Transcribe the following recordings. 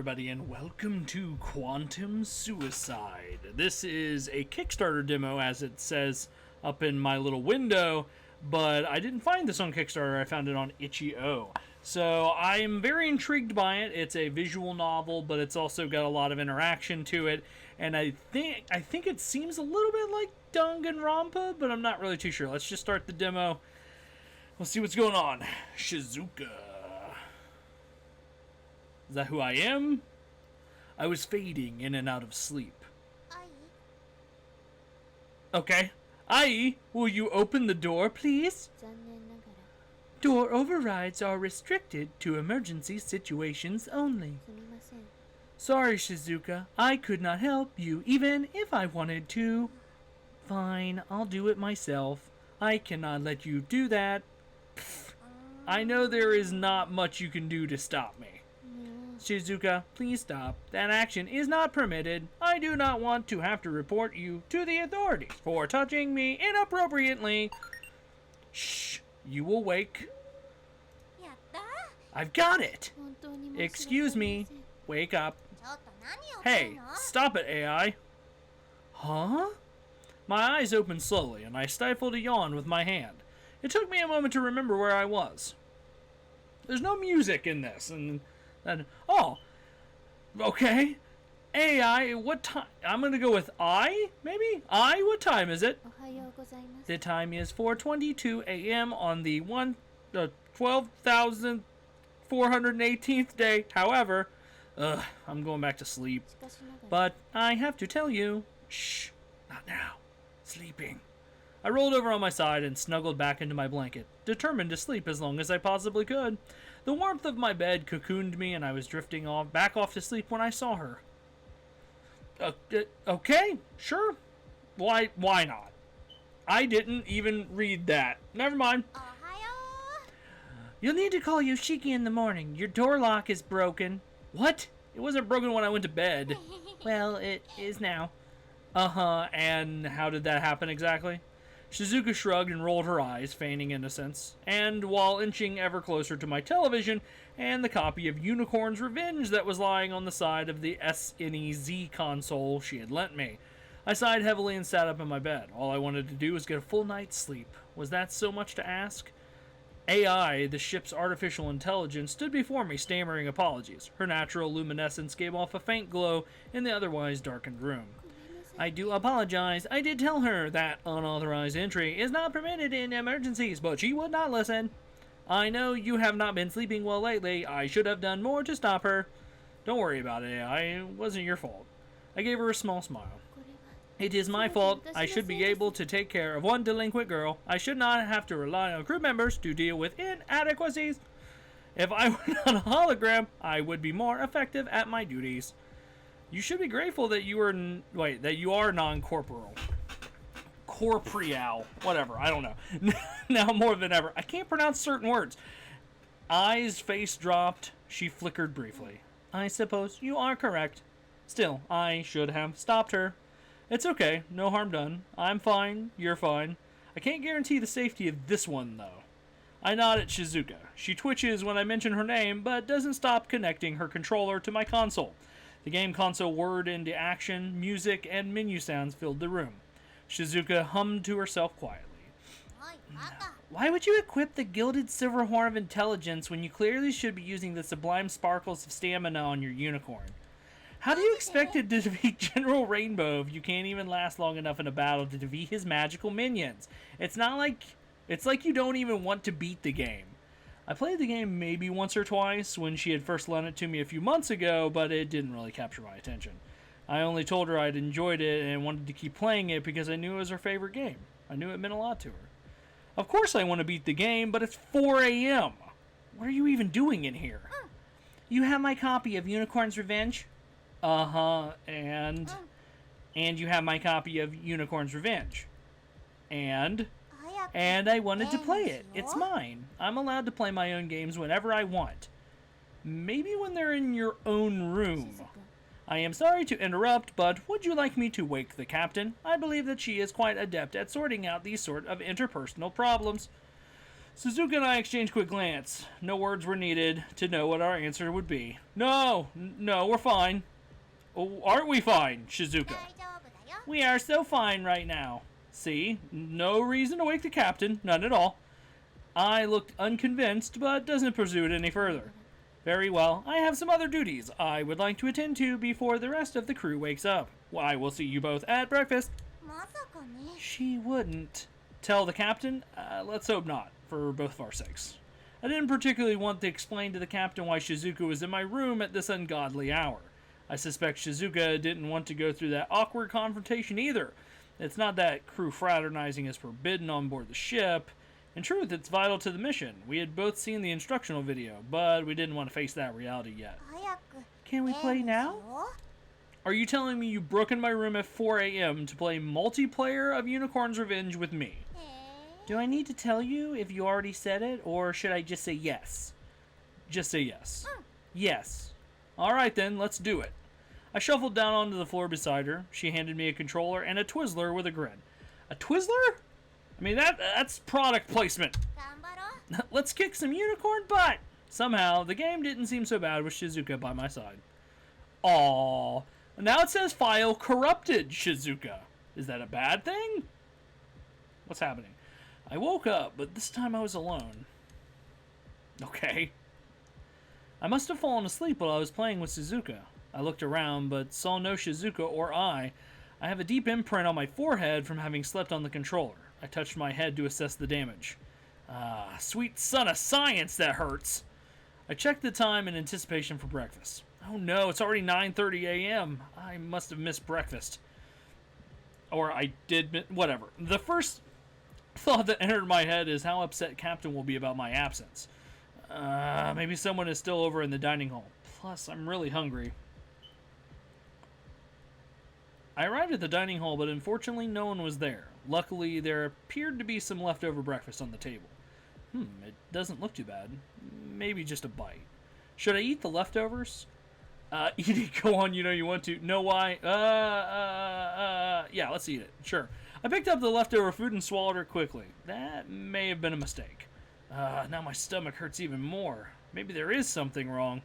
everybody, and welcome to Quantum Suicide. This is a Kickstarter demo, as it says up in my little window, but I didn't find this on Kickstarter. I found it on itch.io. So I'm very intrigued by it. It's a visual novel, but it's also got a lot of interaction to it, and I think it seems a little bit like Danganronpa, but I'm not really too sure. Let's just start the demo. We'll see what's going on. Shizuka. Is that who I am? I was fading in and out of sleep. Okay. Ai, will you open the door, please? Door overrides are restricted to emergency situations only. Sorry, Shizuka. I could not help you, even if I wanted to. Fine, I'll do it myself. I cannot let you do that. Pfft. I know there is not much you can do to stop me. Shizuka, please stop. That action is not permitted. I do not want to have to report you to the authorities for touching me inappropriately. Shh, you will wake. I've got it. Excuse me. Wake up. Hey, stop it, AI. Huh? My eyes opened slowly, and I stifled a yawn with my hand. It took me a moment to remember where I was. There's no music in this, and oh, okay. AI, what time? I'm gonna go with I, maybe? I, what time is it? The time is 4:22 a.m. on the 12,418th day. However, I'm going back to sleep. But I have to tell you, shh, not now. Sleeping. I rolled over on my side and snuggled back into my blanket, determined to sleep as long as I possibly could. The warmth of my bed cocooned me, and I was drifting back off to sleep when I saw her. Okay, sure. Why not? I didn't even read that. Never mind. You'll need to call Yoshiki in the morning. Your door lock is broken. What? It wasn't broken when I went to bed. Well, it is now. And how did that happen exactly? Shizuka shrugged and rolled her eyes, feigning innocence, and while inching ever closer to my television and the copy of Unicorn's Revenge that was lying on the side of the SNES console she had lent me, I sighed heavily and sat up in my bed. All I wanted to do was get a full night's sleep. Was that so much to ask? AI, the ship's artificial intelligence, stood before me, stammering apologies. Her natural luminescence gave off a faint glow in the otherwise darkened room. I do apologize. I did tell her that unauthorized entry is not permitted in emergencies, but she would not listen. I know you have not been sleeping well lately. I should have done more to stop her. Don't worry about it, AI. It wasn't your fault. I gave her a small smile. It is my fault. I should be able to take care of one delinquent girl. I should not have to rely on crew members to deal with inadequacies. If I were not a hologram, I would be more effective at my duties. You should be grateful that you are non-corporeal. Corporeal. Whatever, I don't know. Now more than ever, I can't pronounce certain words. Ai's face dropped. She flickered briefly. I suppose you are correct. Still, I should have stopped her. It's okay, no harm done. I'm fine, you're fine. I can't guarantee the safety of this one, though. I nod at Shizuka. She twitches when I mention her name, but doesn't stop connecting her controller to my console. The game console whirred into action, music, and menu sounds filled the room. Shizuka hummed to herself quietly. Why would you equip the gilded silver horn of intelligence when you clearly should be using the sublime sparkles of stamina on your unicorn? How do you expect it to defeat General Rainbow if you can't even last long enough in a battle to defeat his magical minions? It's like you don't even want to beat the game. I played the game maybe once or twice when she had first lent it to me a few months ago, but it didn't really capture my attention. I only told her I'd enjoyed it and wanted to keep playing it because I knew it was her favorite game. I knew it meant a lot to her. Of course I want to beat the game, but it's 4 a.m. What are you even doing in here? You have my copy of Unicorn's Revenge? And you have my copy of Unicorn's Revenge. And I wanted to play it. It's mine. I'm allowed to play my own games whenever I want. Maybe when they're in your own room. I am sorry to interrupt, but would you like me to wake the captain? I believe that she is quite adept at sorting out these sort of interpersonal problems. Shizuka and I exchanged a quick glance. No words were needed to know what our answer would be. No, we're fine. Oh, aren't we fine, Shizuka? We are so fine right now. See, no reason to wake the captain, none at all. I looked unconvinced, but doesn't pursue it any further. Very well, I have some other duties I would like to attend to before the rest of the crew wakes up. I will see you both at breakfast. She wouldn't. Tell the captain? Let's hope not, for both of our sakes. I didn't particularly want to explain to the captain why Shizuka was in my room at this ungodly hour. I suspect Shizuka didn't want to go through that awkward confrontation either. It's not that crew fraternizing is forbidden on board the ship. In truth, it's vital to the mission. We had both seen the instructional video, but we didn't want to face that reality yet. Can we play now? Are you telling me you broke in my room at 4 a.m. to play multiplayer of Unicorn's Revenge with me? Do I need to tell you if you already said it, or should I just say yes? Just say yes. Yes. Alright then, let's do it. I shuffled down onto the floor beside her. She handed me a controller and a Twizzler with a grin. A Twizzler? I mean, that's product placement. Let's kick some unicorn butt! Somehow, the game didn't seem so bad with Shizuka by my side. Aww. Now it says file corrupted, Shizuka. Is that a bad thing? What's happening? I woke up, but this time I was alone. Okay. I must have fallen asleep while I was playing with Shizuka. I looked around, but saw no Shizuka or I. I have a deep imprint on my forehead from having slept on the controller. I touched my head to assess the damage. Ah, sweet son of science, that hurts. I checked the time in anticipation for breakfast. Oh no, it's already 9:30 a.m. I must have missed breakfast. Or I did, whatever. The first thought that entered my head is how upset Captain will be about my absence. Maybe someone is still over in the dining hall. Plus, I'm really hungry. I arrived at the dining hall, but unfortunately no one was there. Luckily, there appeared to be some leftover breakfast on the table. It doesn't look too bad. Maybe just a bite. Should I eat the leftovers? Eat it, go on, you know you want to. No, why? Yeah, let's eat it. Sure. I picked up the leftover food and swallowed it quickly. That may have been a mistake. Now my stomach hurts even more. Maybe there is something wrong.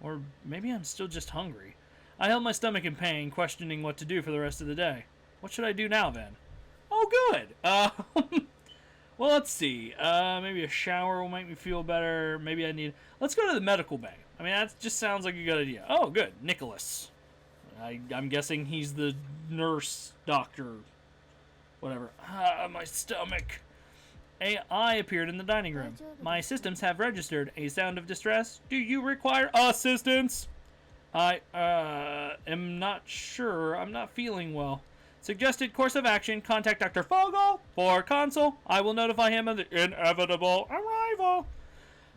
Or maybe I'm still just hungry. I held my stomach in pain, questioning what to do for the rest of the day. What should I do now, then? Oh, good! Well, let's see. Maybe a shower will make me feel better. Maybe I need... Let's go to the medical bay. I mean, that just sounds like a good idea. Oh, good. Nicholas. I'm guessing he's the nurse, doctor, whatever. My stomach. I appeared in the dining room. My systems have registered a sound of distress. Do you require assistance? I am not sure. I'm not feeling well. Suggested course of action, contact Dr. Fogel for consult. I will notify him of the inevitable arrival.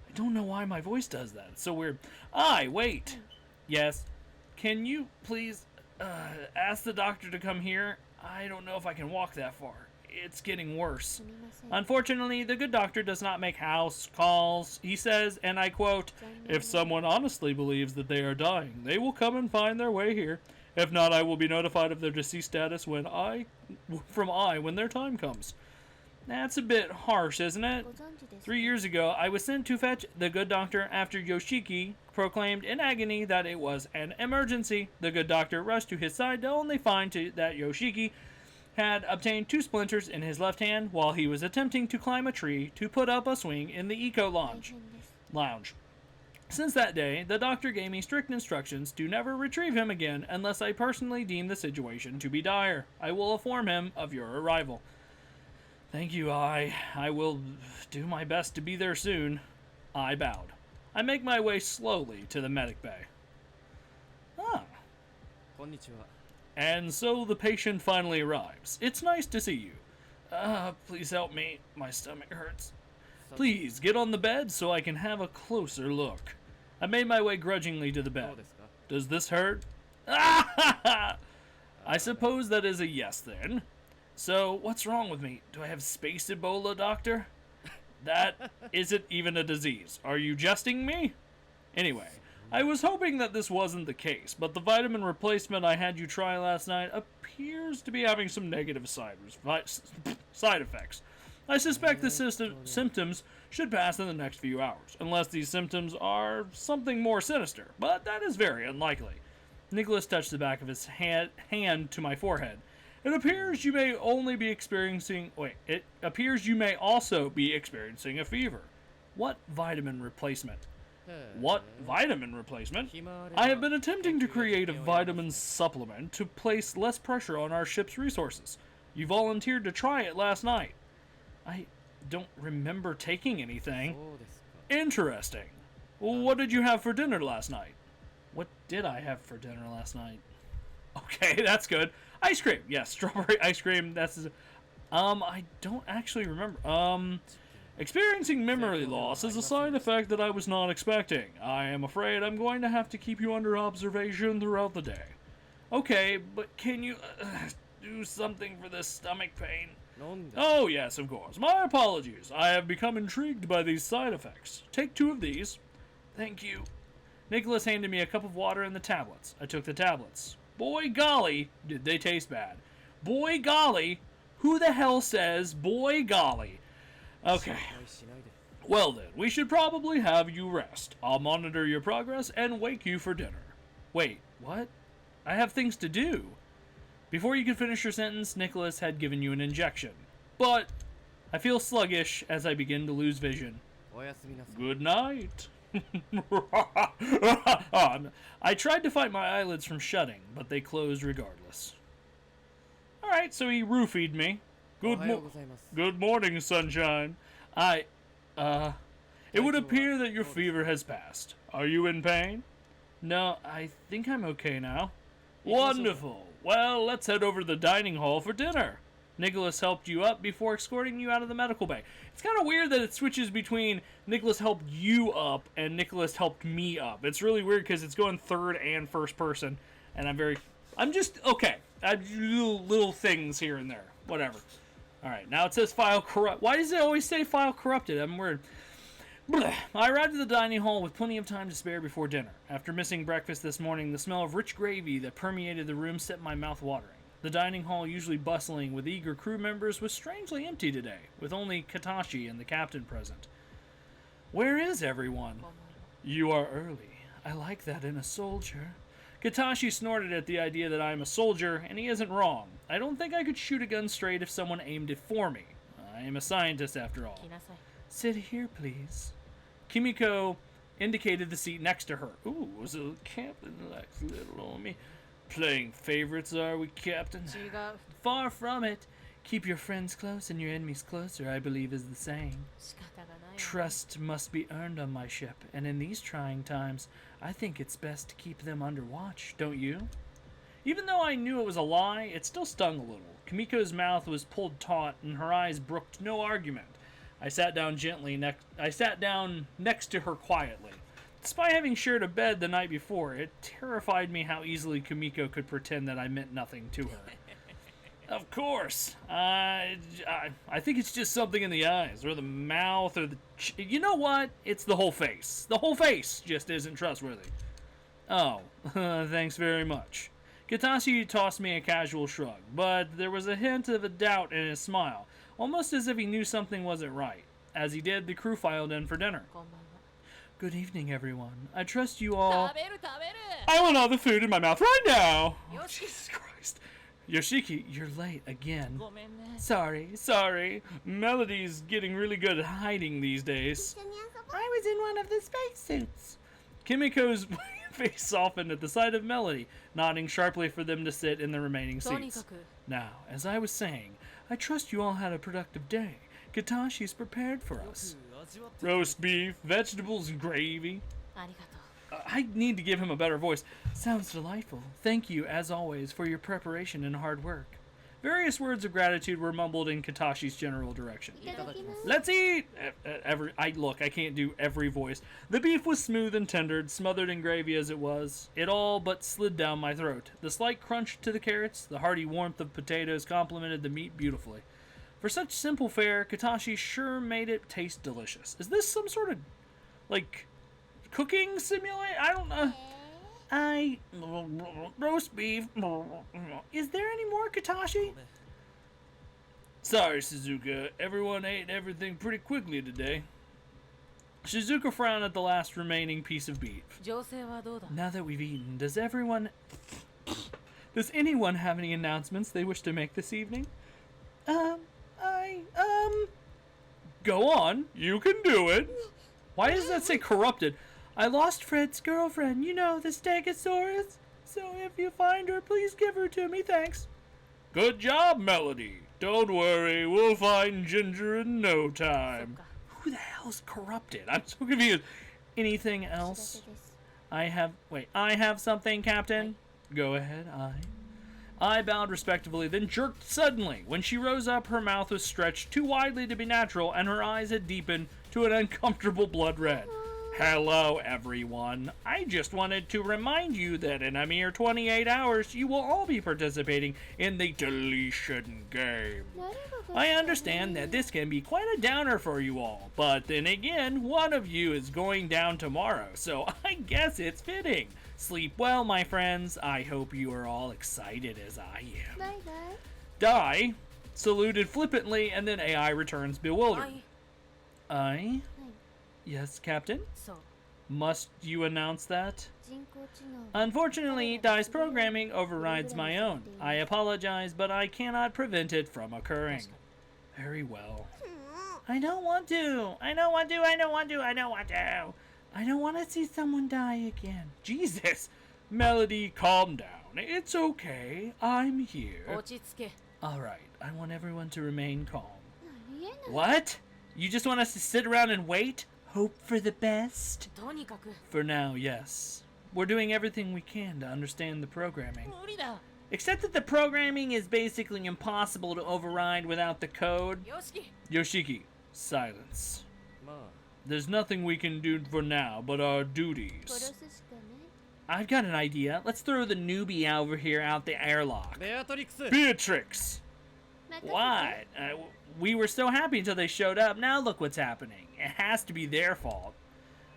I don't know why my voice does that. It's so weird. Wait. Yes. Can you please ask the doctor to come here? I don't know if I can walk that far. It's getting worse. Unfortunately, the good doctor does not make house calls. He says, and I quote, if someone honestly believes that they are dying, they will come and find their way here. If not, I will be notified of their deceased status when their time comes. That's a bit harsh, isn't it? 3 years ago, I was sent to fetch the good doctor after Yoshiki proclaimed in agony that it was an emergency. The good doctor rushed to his side to only find that Yoshiki had obtained 2 splinters in his left hand while he was attempting to climb a tree to put up a swing in the Eco Lounge. Since that day, the doctor gave me strict instructions to never retrieve him again unless I personally deem the situation to be dire. I will inform him of your arrival. Thank you, I will do my best to be there soon. I bowed. I make my way slowly to the medic bay. Konnichiwa. And so the patient finally arrives. It's nice to see you. Please help me. My stomach hurts. Please, get on the bed so I can have a closer look. I made my way grudgingly to the bed. Does this hurt? I suppose that is a yes, then. So, what's wrong with me? Do I have space Ebola, doctor? That isn't even a disease. Are you jesting me? Anyway, I was hoping that this wasn't the case, but the vitamin replacement I had you try last night appears to be having some negative side effects. I suspect the symptoms should pass in the next few hours, unless these symptoms are something more sinister, but that is very unlikely. Nicholas touched the back of his hand to my forehead. It appears you may also be experiencing a fever. What vitamin replacement? What vitamin replacement? I have been attempting to create a vitamin supplement to place less pressure on our ship's resources. You volunteered to try it last night. I don't remember taking anything. Interesting. What did you have for dinner last night? What did I have for dinner last night? Okay, that's good. Ice cream. Yes, strawberry ice cream. I don't actually remember. Experiencing memory loss is a side effect that I was not expecting. I am afraid I'm going to have to keep you under observation throughout the day. Okay, but can you do something for this stomach pain? Oh, yes, of course. My apologies. I have become intrigued by these side effects. Take 2 of these. Thank you. Nicholas handed me a cup of water and the tablets. I took the tablets. Boy golly, did they taste bad. Boy golly, who the hell says boy golly? Okay. Well then, we should probably have you rest. I'll monitor your progress and wake you for dinner. Wait, what? I have things to do. Before you could finish your sentence, Nicholas had given you an injection. But I feel sluggish as I begin to lose vision. Good night. I tried to fight my eyelids from shutting, but they closed regardless. Alright, so he roofied me. Good morning, sunshine. It would appear that your fever has passed. Are you in pain? No, I think I'm okay now. Wonderful. Well, let's head over to the dining hall for dinner. Nicholas helped you up before escorting you out of the medical bay. It's kind of weird that it switches between Nicholas helped you up and Nicholas helped me up. It's really weird because it's going third and first person, and I'm just, okay. I do little things here and there. Whatever. Alright, now it says file corrupt. Why does it always say file corrupted? I'm weird. I arrived at the dining hall with plenty of time to spare before dinner. After missing breakfast this morning, the smell of rich gravy that permeated the room set my mouth watering. The dining hall, usually bustling with eager crew members, was strangely empty today, with only Katashi and the captain present. Where is everyone? You are early. I like that in a soldier. Katashi snorted at the idea that I am a soldier, and he isn't wrong. I don't think I could shoot a gun straight if someone aimed it for me. I am a scientist after all. Sit here, please. Kimiko indicated the seat next to her. Ooh, was a captain like little on me. Playing favorites, are we, Captain? Far from it. Keep your friends close and your enemies closer, I believe is the saying. Trust must be earned on my ship, and in these trying times, I think it's best to keep them under watch, don't you? Even though I knew it was a lie, it still stung a little. Kimiko's mouth was pulled taut, and her eyes brooked no argument. I sat down next to her quietly. Despite having shared a bed the night before, it terrified me how easily Kimiko could pretend that I meant nothing to her. Of course. I think it's just something in the eyes, or the mouth, or the... You know what? It's the whole face. The whole face just isn't trustworthy. Oh, thanks very much. Katashi tossed me a casual shrug, but there was a hint of a doubt in his smile, almost as if he knew something wasn't right. As he did, the crew filed in for dinner. Good evening, everyone. I trust you all... I want all the food in my mouth right now! Oh, Jesus Christ. Yoshiki, you're late again. Sorry. Melody's getting really good at hiding these days. I was in one of the spacesuits. Kimiko's face softened at the sight of Melody, nodding sharply for them to sit in the remaining seats. Now, as I was saying, I trust you all had a productive day. Katashi's prepared for us. Roast beef, vegetables, and gravy. I need to give him a better voice. Sounds delightful. Thank you, as always, for your preparation and hard work. Various words of gratitude were mumbled in Katashi's general direction. Let's eat! I can't do every voice. The beef was smooth and tendered, smothered in gravy as it was. It all but slid down my throat. The slight crunch to the carrots, the hearty warmth of potatoes complemented the meat beautifully. For such simple fare, Katashi sure made it taste delicious. Is this some sort of, like, cooking simulator? I don't know. Roast beef. Is there any more, Katashi? Sorry, Shizuka. Everyone ate everything pretty quickly today. Shizuka frowned at the last remaining piece of beef. Now that we've eaten, does anyone have any announcements they wish to make this evening? Go on, you can do it. Why does that say corrupted? I lost Fred's girlfriend, you know, the Stegosaurus. So if you find her, please give her to me, thanks. Good job, Melody. Don't worry, we'll find Ginger in no time. Who the hell's corrupted? I'm so confused. Anything else? I have something, Captain. Go ahead, I bowed respectfully, then jerked suddenly. When she rose up, her mouth was stretched too widely to be natural, and her eyes had deepened to an uncomfortable blood red. Hello, everyone. I just wanted to remind you that in a mere 28 hours, you will all be participating in the Deletion game. I understand that this can be quite a downer for you all, but then again, one of you is going down tomorrow, so I guess it's fitting. Sleep well, my friends. I hope you are all excited as I am. Dai saluted flippantly, and then AI returns bewildered. I? Yes, Captain? Must you announce that? Unfortunately, Dai's programming overrides my own. I apologize, but I cannot prevent it from occurring. Very well. I don't want to. I don't want to see someone die again. Jesus! Melody, calm down. It's okay. I'm here. Alright, I want everyone to remain calm. What? You just want us to sit around and wait? Hope for the best? For now, yes. We're doing everything we can to understand the programming. Except that the programming is basically impossible to override without the code. Yoshiki, silence. There's nothing we can do for now but our duties. I've got an idea. Let's throw the newbie over here out the airlock. Beatrix! What? We were so happy until they showed up. Now look what's happening. It has to be their fault.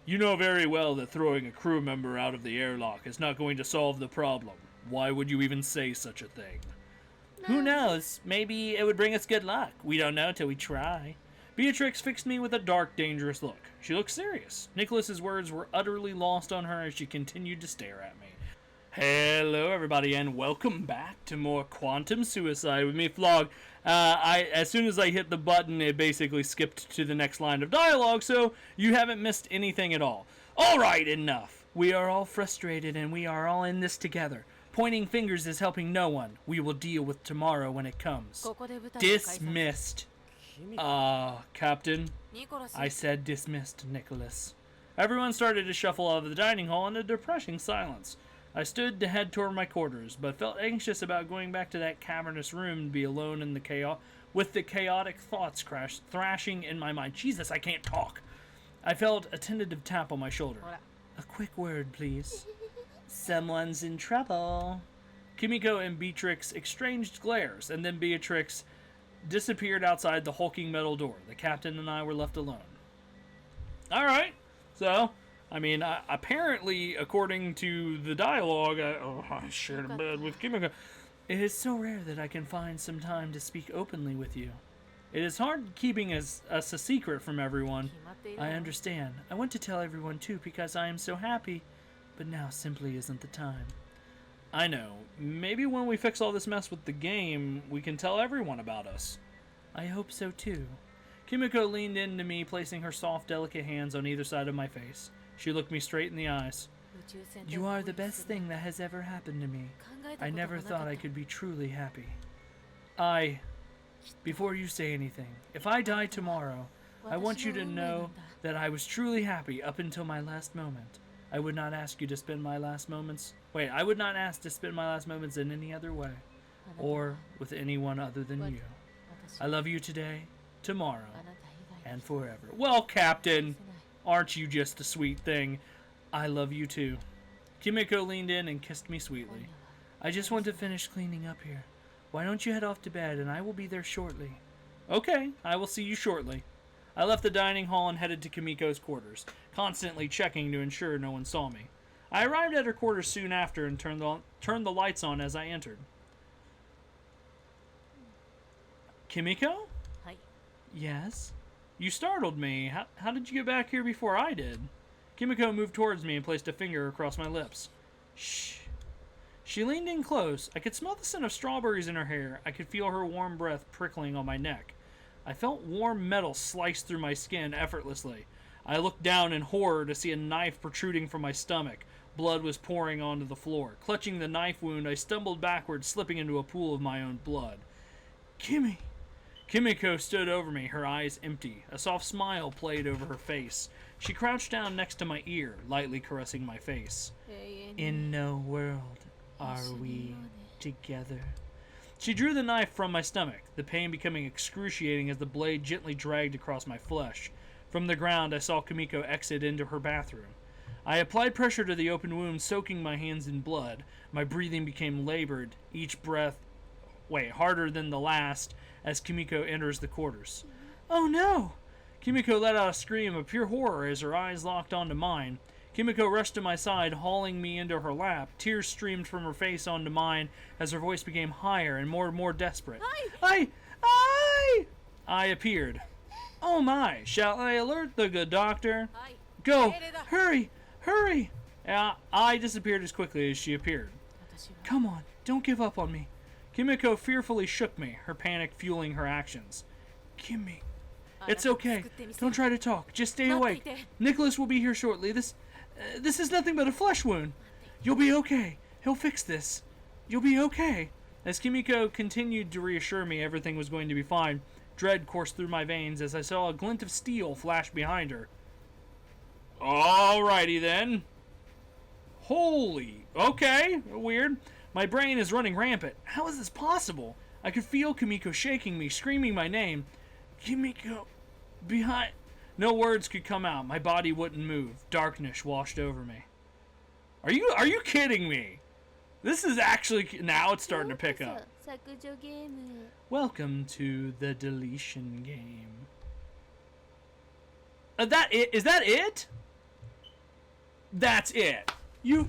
You know very well that throwing a crew member out of the airlock is not going to solve the problem. Why would you even say such a thing? Who knows? Maybe it would bring us good luck. We don't know till we try. Beatrix fixed me with a dark, dangerous look. She looked serious. Nicholas's words were utterly lost on her as she continued to stare at me. Hello, everybody, and welcome back to more Quantum Suicide with me, Flog. As soon as I hit the button, it basically skipped to the next line of dialogue, so you haven't missed anything at all. Alright, enough. We are all frustrated, and we are all in this together. Pointing fingers is helping no one. We will deal with tomorrow when it comes. Dismissed. Captain. I said dismissed, Nicholas. Everyone started to shuffle out of the dining hall in a depressing silence. I stood to head toward my quarters, but felt anxious about going back to that cavernous room to be alone in the chaos, with the chaotic thoughts thrashing in my mind. Jesus, I can't talk. I felt a tentative tap on my shoulder. A quick word, please. Someone's in trouble. Kimiko and Beatrix exchanged glares, and then Beatrix disappeared outside the hulking metal door. The captain and I were left alone. Alright, so, I mean, apparently, according to the dialogue, I shared a bed with Kimiko. It is so rare that I can find some time to speak openly with you. It is hard keeping us a secret from everyone. I understand. I want to tell everyone too because I am so happy, but now simply isn't the time. I know. Maybe when we fix all this mess with the game, we can tell everyone about us. I hope so too. Kimiko leaned into me, placing her soft, delicate hands on either side of my face. She looked me straight in the eyes. You are the best thing that has ever happened to me. I never thought I could be truly happy. Before you say anything, if I die tomorrow, I want you to know that I was truly happy up until my last moment. I would not ask you to spend my last moments. I would not ask to spend my last moments in any other way, or with anyone other than you. I love you today, tomorrow, and forever. Well, Captain, aren't you just a sweet thing? I love you too. Kimiko leaned in and kissed me sweetly. I just want to finish cleaning up here. Why don't you head off to bed, and I will be there shortly. Okay, I will see you shortly. I left the dining hall and headed to Kimiko's quarters, constantly checking to ensure no one saw me. I arrived at her quarters soon after and turned the lights on as I entered. Kimiko? Yes? You startled me. How did you get back here before I did? Kimiko moved towards me and placed a finger across my lips. Shh. She leaned in close. I could smell the scent of strawberries in her hair. I could feel her warm breath prickling on my neck. I felt warm metal slice through my skin effortlessly. I looked down in horror to see a knife protruding from my stomach. Blood was pouring onto the floor. Clutching the knife wound, I stumbled backwards, slipping into a pool of my own blood. Kimmy! Kimiko stood over me, her eyes empty. A soft smile played over her face. She crouched down next to my ear, lightly caressing my face. In no world are we together. She drew the knife from my stomach, the pain becoming excruciating as the blade gently dragged across my flesh. From the ground, I saw Kimiko exit into her bathroom. I applied pressure to the open wound, soaking my hands in blood. My breathing became labored, each breath, harder than the last, as Kimiko enters the quarters. Oh no! Kimiko let out a scream of pure horror as her eyes locked onto mine. Kimiko rushed to my side, hauling me into her lap. Tears streamed from her face onto mine as her voice became higher and more desperate. I appeared. Oh my, shall I alert the good doctor? Go! Hurry! Hurry! I disappeared as quickly as she appeared. Come on, don't give up on me. Kimiko fearfully shook me, her panic fueling her actions. Kimmy. It's okay. Don't try to talk. Just stay awake. Nicholas will be here shortly. This is nothing but a flesh wound. You'll be okay. He'll fix this. You'll be okay. As Kimiko continued to reassure me everything was going to be fine, dread coursed through my veins as I saw a glint of steel flash behind her. Alrighty then. Holy. Okay. Weird. My brain is running rampant. How is this possible? I could feel Kimiko shaking me, screaming my name. Kimiko. Behind. No words could come out. My body wouldn't move. Darkness washed over me. Are you kidding me? This is actually... Now it's starting to pick up. Welcome to the Deletion game. That it? Is that it? That's it. You...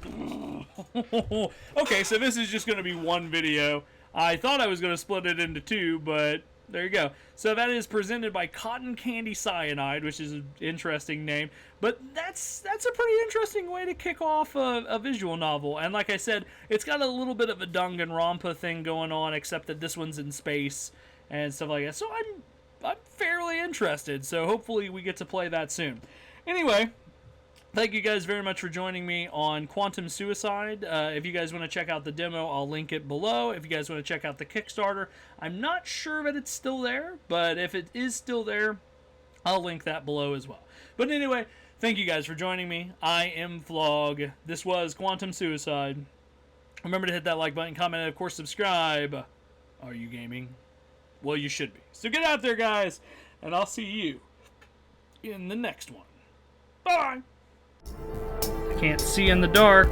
Okay, so this is just going to be one video. I thought I was going to split it into two, but there you go. So that is presented by Cotton Candy Cyanide, which is an interesting name. But that's a pretty interesting way to kick off a visual novel. And like I said, it's got a little bit of a Danganronpa thing going on, except that this one's in space and stuff like that. So I'm fairly interested. So hopefully we get to play that soon. Anyway... Thank you guys very much for joining me on Quantum Suicide. If you guys want to check out the demo, I'll link it below. If you guys want to check out the Kickstarter, I'm not sure that it's still there, but if it is still there, I'll link that below as well. But anyway, thank you guys for joining me. I am Vlog. This was Quantum Suicide. Remember to hit that like button, comment, and of course subscribe. Are you gaming? Well, you should be. So get out there, guys, and I'll see you in the next one. Bye! I can't see in the dark.